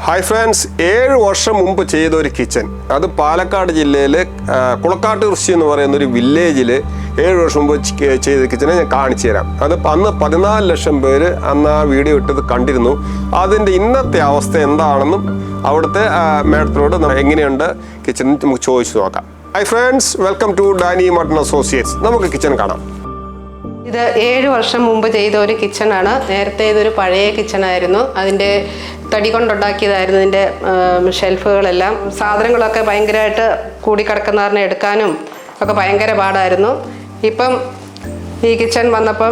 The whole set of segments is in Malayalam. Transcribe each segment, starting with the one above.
ഹായ് ഫ്രണ്ട്സ്, 7 വർഷം മുമ്പ് ചെയ്ത ഒരു കിച്ചൺ, അത് പാലക്കാട് ജില്ലയിലെ കുളക്കാട്ടുകുറിശി എന്ന് പറയുന്ന ഒരു വില്ലേജിൽ 7 വർഷം മുമ്പ് ചെയ്ത കിച്ചനെ ഞാൻ കാണിച്ചു തരാം. അത് അന്ന് 14 ലക്ഷം പേര് അന്ന് ആ വീഡിയോ ഇട്ടത് കണ്ടിരുന്നു. അതിൻ്റെ ഇന്നത്തെ അവസ്ഥ എന്താണെന്നും അവിടുത്തെ മാഡത്തിനോട് എങ്ങനെയുണ്ട് കിച്ചൺ നമുക്ക് ചോദിച്ചു നോക്കാം. Hi friends, welcome to Danny mutton associates. നമുക്ക് കിച്ചൺ കാണാം. ഇത് 7 വർഷം മുമ്പ് ചെയ്ത ഒരു കിച്ചണാണ്. നേരത്തെ ഇതൊരു പഴയ കിച്ചണായിരുന്നു. അതിൻ്റെ തടി കൊണ്ടുണ്ടാക്കിയതായിരുന്നു ഇതിൻ്റെ ഷെൽഫുകളെല്ലാം. സാധനങ്ങളൊക്കെ ഭയങ്കരമായിട്ട് കൂടിക്കിടക്കുന്ന കാരണം എടുക്കാനും ഒക്കെ ഭയങ്കര പാടായിരുന്നു. ഇപ്പം ഈ കിച്ചൺ വന്നപ്പം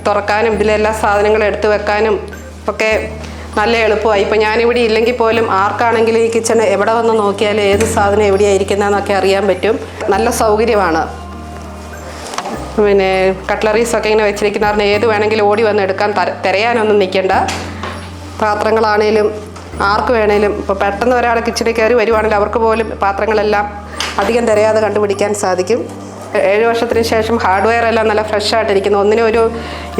തുറക്കാനും ഇതിലെല്ലാ സാധനങ്ങളും എടുത്തു വെക്കാനും ഒക്കെ നല്ല എളുപ്പമായി. ഇപ്പം ഞാനിവിടെ ഇല്ലെങ്കിൽ പോലും ആർക്കാണെങ്കിലും ഈ കിച്ചൺ എവിടെ വന്ന് നോക്കിയാലും ഏത് സാധനം എവിടെയാണ് ഇരിക്കുന്നതെന്നൊക്കെ അറിയാൻ പറ്റും. നല്ല സൗകര്യമാണ്. പിന്നെ കട്ട്ലറീസൊക്കെ ഇങ്ങനെ വെച്ചിരിക്കുന്ന കാരണം ഏത് വേണമെങ്കിലും ഓടി വന്ന് എടുക്കാൻ തിരയാനൊന്നും നിൽക്കേണ്ട. പാത്രങ്ങളാണേലും ആർക്ക് വേണേലും ഇപ്പോൾ പെട്ടെന്ന് ഒരാൾ കിച്ചണിൽ കയറി വരുവാണെങ്കിൽ അവർക്ക് പോലും പാത്രങ്ങളെല്ലാം അധികം തിരയാതെ കണ്ടുപിടിക്കാൻ സാധിക്കും. 7 വർഷത്തിന് ശേഷം ഹാർഡ്വെയർ എല്ലാം നല്ല ഫ്രഷ് ആയിട്ടിരിക്കുന്നു. ഒന്നിനും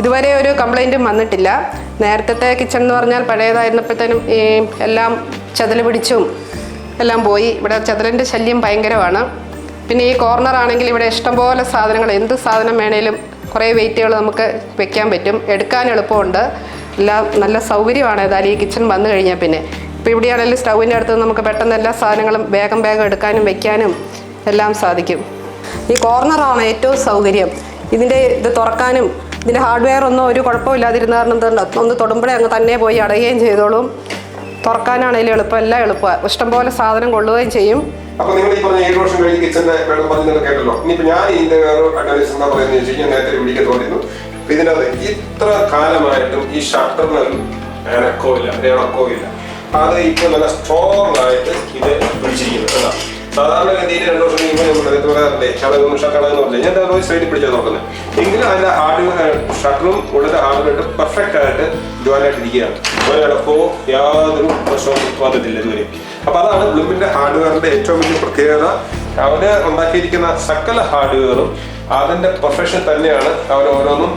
ഇതുവരെ ഒരു കംപ്ലൈൻറ്റും വന്നിട്ടില്ല. നേരത്തെ കിച്ചൺ എന്ന് പറഞ്ഞാൽ പഴയതായിരുന്നപ്പോഴത്തേനും ഈ എല്ലാം ചെതല് പിടിച്ചും എല്ലാം പോയി. ഇവിടെ ചെതലിൻ്റെ ശല്യം ഭയങ്കരമാണ്. പിന്നെ ഈ കോർണർ ആണെങ്കിൽ ഇവിടെ ഇഷ്ടംപോലെ സാധനങ്ങൾ, എന്ത് സാധനം വേണേലും കുറേ വെയിറ്റുകൾ നമുക്ക് വെക്കാൻ പറ്റും. എടുക്കാൻ എളുപ്പമുണ്ട്. എല്ലാം നല്ല സൗകര്യമാണ്. ഏതായാലും ഈ കിച്ചൺ വന്നു കഴിഞ്ഞാൽ പിന്നെ ഇപ്പോൾ ഇവിടെയാണെങ്കിലും സ്റ്റൗവിൻ്റെ അടുത്ത് നമുക്ക് പെട്ടെന്ന് എല്ലാ സാധനങ്ങളും വേഗം എടുക്കാനും വെക്കാനും എല്ലാം സാധിക്കും. ഈ കോർണറാണ് ഏറ്റവും സൗകര്യം. ഇത് തുറക്കാനും ഇതിൻ്റെ ഹാർഡ്വെയർ ഒന്നും ഒരു കുഴപ്പമില്ലാതിരുന്ന കാരണം ഒന്ന് തൊടുമ്പോഴേ അങ്ങ് തന്നെ പോയി അടയുകയും ചെയ്തോളും. തുറക്കാനാണെങ്കിലും എളുപ്പം, എല്ലാം എളുപ്പമാണ്. ഇഷ്ടംപോലെ സാധനം കൊള്ളുകയും ചെയ്യും. അപ്പൊ നിങ്ങൾ ഈ പറഞ്ഞ 7 വർഷം കഴിഞ്ഞ് കിച്ചന്റെ പറഞ്ഞത് കേട്ടല്ലോ. ഇനിയിപ്പോ ഞാൻ ഇതിന്റെ വേറെ അഡ്വൈസ് എന്താ പറയുന്നത് വെച്ച് കഴിഞ്ഞാൽ നേരത്തെ വിളിക്കാൻ തോന്നിയിരുന്നു. ഇതിനകത്ത് ഇത്ര കാലമായിട്ടും ഈ ഷട്ടറിനൊരു ഇണക്കമില്ല. അത് ഇപ്പൊ നല്ല സ്ട്രോങ് ആയിട്ട് ഇത് പിടിച്ചിരിക്കുന്നു. സാധാരണഗതിയിൽ 2 വർഷം കഴിയുമ്പോൾ പറയാറില്ലേ ഷട്ടറെന്ന് പറഞ്ഞു ഞാൻ സൈഡിൽ പിടിച്ചാൽ നോക്കുന്നത്. എങ്കിലും അതിന്റെ ഹാർഡ്വെയർ ഷട്ടറും ഉള്ളിലെ ഹാർഡ്വെയർ പെർഫെക്റ്റ് ആയിട്ട് ജോയിൻ ആയിട്ടിരിക്കുകയാണ്. ഒരിടക്കോ യാതൊരു പ്രശ്നവും വന്നിട്ടില്ല ഇതുവരെ. അപ്പൊ അതാണ് ബ്ലൂമിന്റെ ഹാർഡ്വെയറിന്റെ ഏറ്റവും വലിയ പ്രത്യേകത. അവര് ഉണ്ടാക്കിയിരിക്കുന്ന സകല ഹാർഡ്വെയറും അതിന്റെ പ്രൊഫഷൻ തന്നെയാണ് അവർ ഓരോന്നും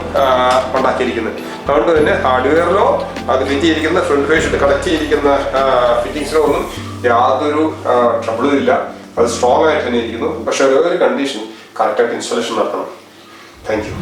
ഉണ്ടാക്കിയിരിക്കുന്നത്. അതുകൊണ്ട് തന്നെ ഹാർഡ്വെയറിലോ അത് ഫിറ്റ് ചെയ്തിരിക്കുന്ന ഫ്രണ്ട് ഫേസ് കണക്ട് ചെയ്തിരിക്കുന്ന ഫിറ്റിംഗ്സിലോ ഒന്നും യാതൊരു ട്രബിളും ഇല്ല. അത് സ്ട്രോങ് ആയിട്ട് തന്നെ ഇരിക്കുന്നു. പക്ഷെ ഒരു കണ്ടീഷൻ, കറക്റ്റായിട്ട് ഇൻസ്റ്റാളേഷൻ നടത്തണം. Thank you.